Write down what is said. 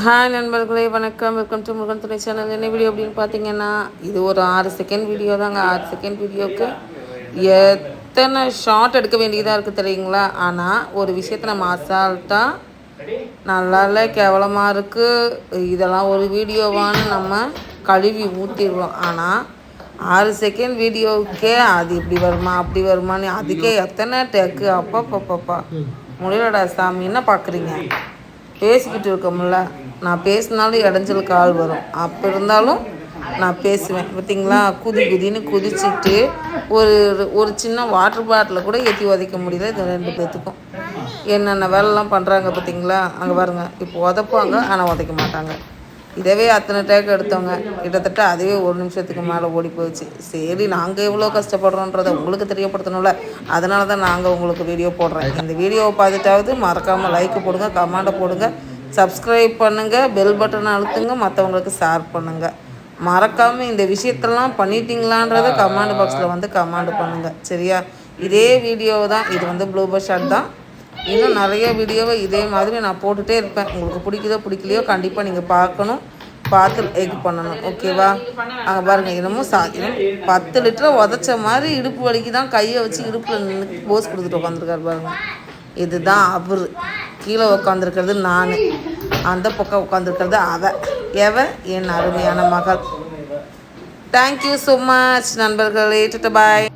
Hi நண்பர்களே, வணக்கம். Welcome to Murugan துணை சேனல். என்ன வீடியோ அப்படின்னு பார்த்தீங்கன்னா, இது ஒரு 6 செகண்ட் வீடியோ தாங்க. 6 செகண்ட் வீடியோவுக்கு எத்தனை ஷார்ட் எடுக்க வேண்டியதாக இருக்குது தெரியுங்களா? ஆனால் ஒரு விஷயத்தை நம்ம அசால்ட்டாக நல்லா இல்லை, கேவலமாக இருக்குது, இதெல்லாம் ஒரு வீடியோவான்னு நம்ம கழுவி ஊற்றிடுறோம். ஆனால் 6 செகண்ட் வீடியோவுக்கே அது இப்படி வருமா அப்படி வருமானு அதுக்கே எத்தனை டேக்கு அப்பப்பப்பப்பா முடியலடா சாமி. என்ன பார்க்குறீங்க? பேசிக்கிட்டு இருக்கோம்ல, நான் பேசினாலும் இடைஞ்சல் கால் வரும். அப்போ இருந்தாலும் நான் பேசுவேன் பார்த்தீங்களா? குதின்னு குதிச்சுட்டு ஒரு ஒரு சின்ன வாட்டர் பாட்டிலை கூட ஏற்றி உதைக்க முடியல. இது 2 பேர்த்துக்கும் என்னென்ன வேலைலாம் பண்ணுறாங்க பார்த்தீங்களா? அங்கே பாருங்கள், இப்போ உதப்பாங்க ஆனால் உதைக்க மாட்டாங்க. இதவே அத்தனை டேக் எடுத்தவங்க கிட்டத்தட்ட அதுவே 1 நிமிஷத்துக்கு மேலே ஓடி போயிடுச்சு. சரி, நாங்கள் எவ்வளோ கஷ்டப்படுறோன்றதை உங்களுக்கு தெரியப்படுத்தணும்ல, அதனால தான் நாங்கள் உங்களுக்கு வீடியோ போடுறேன். இந்த வீடியோவை பார்த்துட்டாவது மறக்காமல் லைக் போடுங்க, கமெண்ட்டை போடுங்க, சப்ஸ்கிரைப் பண்ணுங்கள், பெல் பட்டனை அழுத்துங்க, மற்றவங்களுக்கு ஷேர் பண்ணுங்கள். மறக்காமல் இந்த விஷயத்தெல்லாம் பண்ணிட்டீங்களான்றதை கமெண்ட் பாக்ஸில் வந்து கமெண்ட் பண்ணுங்கள். சரியா? இதே வீடியோ தான் இது, ப்ளூபர் ஷாட் தான். இன்னும் நிறைய வீடியோவை இதே மாதிரி நான் போட்டுகிட்டே இருப்பேன். உங்களுக்கு பிடிக்குதோ பிடிக்கலையோ கண்டிப்பாக நீங்கள் பார்க்கணும், பார்த்து லைக் பண்ணணும். ஓகேவா? அங்கே பாருங்கள், இன்னமும் 10 லிட்டரை உதச்ச மாதிரி இடுப்பு வலிக்கு தான் கையை வச்சு இடுப்பில் நின்று போஸ் கொடுத்துட்டு உட்காந்துருக்காரு பாருங்கள். இதுதான் அவர். கீழே உட்காந்துருக்கிறது நான், அந்த பக்கம் உட்காந்துருக்கிறது என் அருமையான மகள். தேங்க்யூ ஸோ மச் நண்பர்களே. பாய்.